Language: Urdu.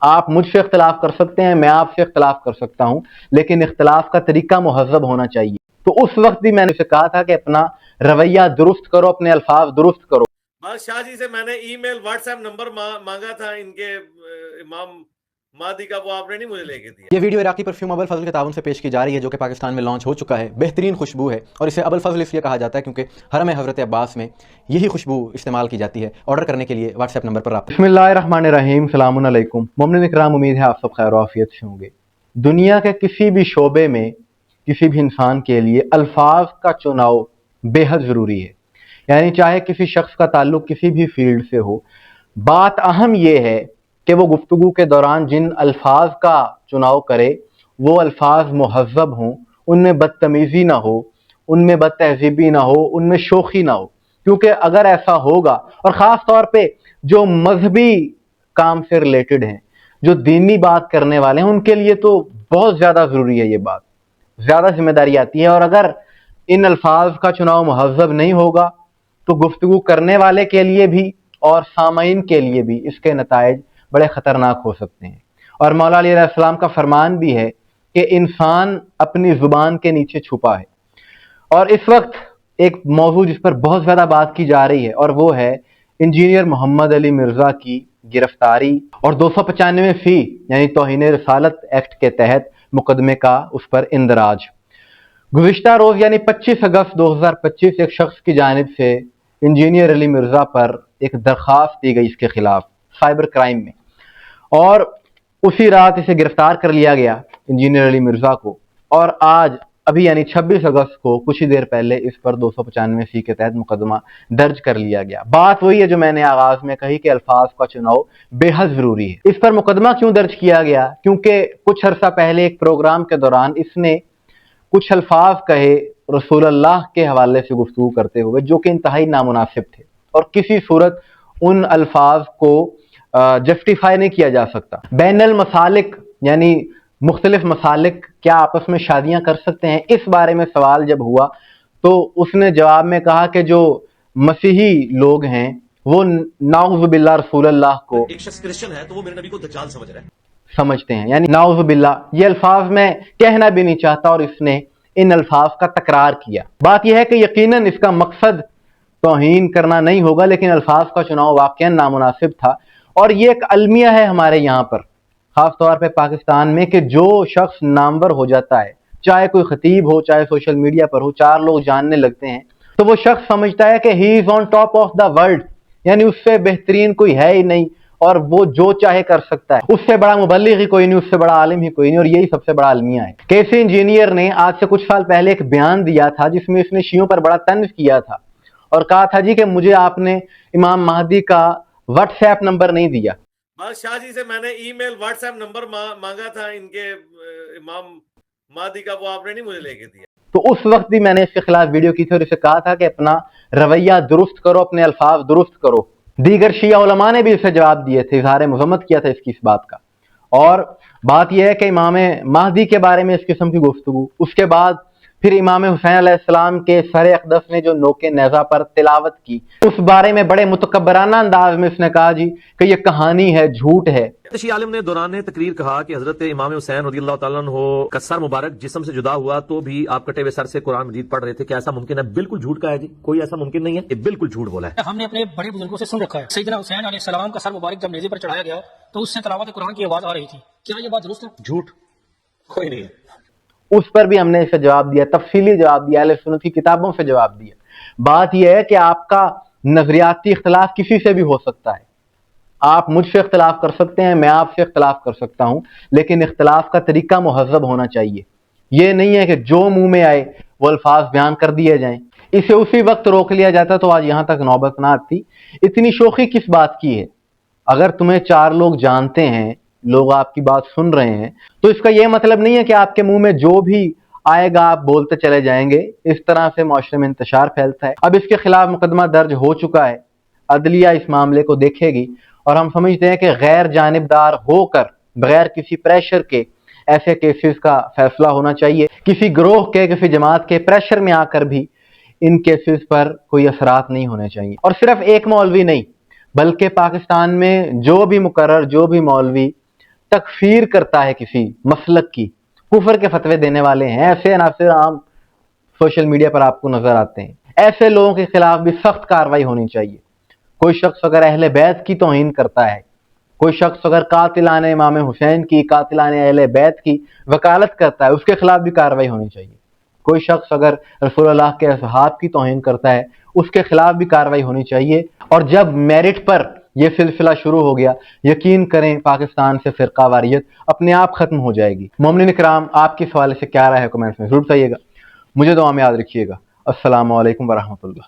آپ مجھ سے اختلاف کر سکتے ہیں، میں آپ سے اختلاف کر سکتا ہوں، لیکن اختلاف کا طریقہ مہذب ہونا چاہیے۔ تو اس وقت بھی میں نے اسے کہا تھا کہ اپنا رویہ درست کرو، اپنے الفاظ درست کرو۔ شاہ جی سے میں نے ای میل واٹس ایپ نمبر مانگا تھا ان کے امام مہدی کا، وہ آپ نے نہیں مجھے لے کے دیا۔ یہ ویڈیو عراقی پرفیوم ابو الفضل کے تعاون سے پیش کی جا رہی ہے، جو کہ پاکستان میں لانچ ہو چکا ہے۔ بہترین خوشبو ہے اور اسے ابو الفضل اس لیے کہا جاتا ہے کیونکہ حرم حضرت عباس میں یہی خوشبو استعمال کی جاتی ہے۔ آرڈر کرنے کے لیے واٹس ایپ نمبر پر رابطہ۔ بسم اللہ الرحمن الرحیم، السلام علیکم مومنین اکرام، امید ہے آپ سب خیر و عافیت سے ہوں گے۔ دنیا کے کسی بھی شعبے میں کسی بھی انسان کے لیے الفاظ کا چناؤ بے حد ضروری ہے، یعنی چاہے کسی شخص کا تعلق کسی بھی فیلڈ سے ہو، بات اہم یہ ہے کہ وہ گفتگو کے دوران جن الفاظ کا چناؤ کرے وہ الفاظ مہذب ہوں، ان میں بدتمیزی نہ ہو، ان میں بد تہذیبی نہ ہو، ان میں شوخی نہ ہو، کیونکہ اگر ایسا ہوگا، اور خاص طور پہ جو مذہبی کام سے ریلیٹڈ ہیں، جو دینی بات کرنے والے ہیں، ان کے لیے تو بہت زیادہ ضروری ہے، یہ بات زیادہ ذمہ داری آتی ہے۔ اور اگر ان الفاظ کا چناؤ مہذب نہیں ہوگا تو گفتگو کرنے والے کے لیے بھی اور سامعین کے لیے بھی اس کے نتائج بڑے خطرناک ہو سکتے ہیں۔ اور مولا علی علیہ السلام کا فرمان بھی ہے کہ انسان اپنی زبان کے نیچے چھپا ہے۔ اور اس وقت ایک موضوع جس پر بہت زیادہ بات کی جا رہی ہے، اور وہ ہے انجینئر محمد علی مرزا کی گرفتاری اور 295 یعنی توہین رسالت ایکٹ کے تحت مقدمے کا اس پر اندراج۔ گزشتہ روز یعنی 25 اگست 2025 ایک شخص کی جانب سے انجینئر علی مرزا پر ایک درخواست دی گئی اس کے خلاف سائبر کرائم میں، اور اسی رات اسے گرفتار کر لیا گیا انجینئر علی مرزا کو، اور آج ابھی یعنی 26 اگست کو کچھ ہی دیر پہلے اس پر 295 کے تحت مقدمہ درج کر لیا گیا۔ بات وہی ہے جو میں نے آغاز میں کہی کہ الفاظ کا چناؤ بے حد ضروری ہے۔ اس پر مقدمہ کیوں درج کیا گیا؟ کیونکہ کچھ عرصہ پہلے ایک پروگرام کے دوران اس نے کچھ الفاظ کہے رسول اللہ کے حوالے سے گفتگو کرتے ہوئے جو کہ انتہائی نامناسب تھے، اور کسی صورت ان الفاظ کو جسٹیفائی نہیں کیا جا سکتا۔ بین المسالک یعنی مختلف مسالک کیا آپس میں شادیاں کر سکتے ہیں، اس بارے میں سوال جب ہوا تو اس نے جواب میں کہا کہ جو مسیحی لوگ ہیں وہ نعوذ باللہ رسول اللہ کو، ایک شخص کرسچن ہے تو وہ میرے نبی کو دجال سمجھ رہا ہے، سمجھتے ہیں، یعنی نعوذ باللہ یہ الفاظ میں کہنا بھی نہیں چاہتا، اور اس نے ان الفاظ کا تکرار کیا۔ بات یہ ہے کہ یقیناً اس کا مقصد توہین کرنا نہیں ہوگا، لیکن الفاظ کا چناؤ واقعاً نامناسب تھا۔ اور یہ ایک المیہ ہے ہمارے یہاں پر، خاص طور پہ پاکستان میں، کہ جو شخص نامور ہو جاتا ہے، چاہے کوئی خطیب ہو، چاہے سوشل میڈیا پر ہو، چار لوگ جاننے لگتے ہیں تو وہ شخص سمجھتا ہے کہ he is on top of the world, یعنی اس سے بہترین کوئی ہے ہی نہیں، اور وہ جو چاہے کر سکتا ہے، اس سے بڑا مبلغ ہی کوئی نہیں، اس سے بڑا عالم ہی کوئی نہیں، اور یہی سب سے بڑا المیہ ہے۔ کیسی انجینئر نے آج سے کچھ سال پہلے ایک بیان دیا تھا جس میں اس نے شیعوں پر بڑا طنز کیا تھا، اور کہا تھا جی کہ مجھے آپ نے امام مہدی کا واٹس ایپ نمبر نہیں دیا۔ شاہ جی سے میں نے ای میل واٹس ایپ نمبر مانگا تھا ان کے امام مہدی کا، وہ آپ نے نہیں مجھے لے کے دیا۔ تو اس وقت بھی میں نے اس کے خلاف ویڈیو کی تھی اور اسے کہا تھا کہ اپنا رویہ درست کرو، اپنے الفاظ درست کرو۔ دیگر شیعہ علماء نے بھی اسے جواب دیے تھے، اظہار مذمت کیا تھا اس بات کا۔ اور بات یہ ہے کہ امام مہدی کے بارے میں اس قسم کی گفتگو، اس کے بعد پھر امام حسین علیہ السلام کے سر اقدس نے جو نوک نیزہ پر تلاوت کی، اس بارے میں بڑے متکبرانہ انداز میں اس نے کہا جی کہ یہ کہانی ہے، جھوٹ ہے۔ شیعہ عالم نے دوران تقریر کہا کہ حضرت امام حسین رضی اللہ تعالیٰ عنہ کا سر مبارک جسم سے جدا ہوا تو بھی آپ کٹے ہوئے سر سے قرآن مجید پڑھ رہے تھے، کیا ایسا ممکن ہے؟ بالکل جھوٹ کا ہے جی، کوئی ایسا ممکن نہیں ہے، یہ بالکل جھوٹ بولا ہے۔ ہم نے اپنے بڑے بزرگوں سے سن رکھا ہے، سیدنا حسین علیہ السلام کا سر مبارک جب نیزے پر چڑھایا گیا تو اس سے تلاوت قرآن کی آواز آ رہی تھی، کیا یہ بات درست ہے؟ جھوٹ کوئی نہیں ہے۔ اس پر بھی ہم نے اسے جواب دیا، تفصیلی جواب دیا، اہل سنت کی کتابوں سے جواب دیا۔ بات یہ ہے کہ آپ کا نظریاتی اختلاف کسی سے بھی ہو سکتا ہے، آپ مجھ سے اختلاف کر سکتے ہیں، میں آپ سے اختلاف کر سکتا ہوں، لیکن اختلاف کا طریقہ مہذب ہونا چاہیے۔ یہ نہیں ہے کہ جو منہ میں آئے وہ الفاظ بیان کر دیے جائیں، اسے اسی وقت روک لیا جاتا تو آج یہاں تک نوبت نہ آتی۔ اتنی شوخی کس بات کی ہے؟ اگر تمہیں چار لوگ جانتے ہیں، لوگ آپ کی بات سن رہے ہیں، تو اس کا یہ مطلب نہیں ہے کہ آپ کے منہ میں جو بھی آئے گا آپ بولتے چلے جائیں گے۔ اس طرح سے معاشرے میں انتشار پھیلتا ہے۔ اب اس کے خلاف مقدمہ درج ہو چکا ہے، عدلیہ اس معاملے کو دیکھے گی، اور ہم سمجھتے ہیں کہ غیر جانبدار ہو کر بغیر کسی پریشر کے ایسے کیسز کا فیصلہ ہونا چاہیے۔ کسی گروہ کے، کسی جماعت کے پریشر میں آ کر بھی ان کیسز پر کوئی اثرات نہیں ہونے چاہیے۔ اور صرف ایک مولوی نہیں بلکہ پاکستان میں جو بھی مقرر، جو بھی مولوی تکفیر کرتا ہے کسی مسلک کی، کفر کے فتوے دینے والے ہیں، ایسے عناصر عام سوشل میڈیا پر آپ کو نظر آتے ہیں، ایسے لوگوں کے خلاف بھی سخت کارروائی ہونی چاہیے۔ کوئی شخص اگر اہل بیت کی توہین کرتا ہے، کوئی شخص اگر قاتلان امام حسین کی، قاتلان اہل بیت کی وکالت کرتا ہے، اس کے خلاف بھی کارروائی ہونی چاہیے۔ کوئی شخص اگر رسول اللہ کے اصحاب کی توہین کرتا ہے، اس کے خلاف بھی کارروائی ہونی چاہیے۔ اور جب میرٹ پر یہ سلسلہ شروع ہو گیا، یقین کریں پاکستان سے فرقہ واریت اپنے آپ ختم ہو جائے گی۔ مومنین اکرام، آپ کی حوالے سے کیا رائے ہے کمنٹس میں ضرور بتائیے گا۔ مجھے دعا میں یاد رکھیے گا۔ السلام علیکم ورحمۃ اللہ۔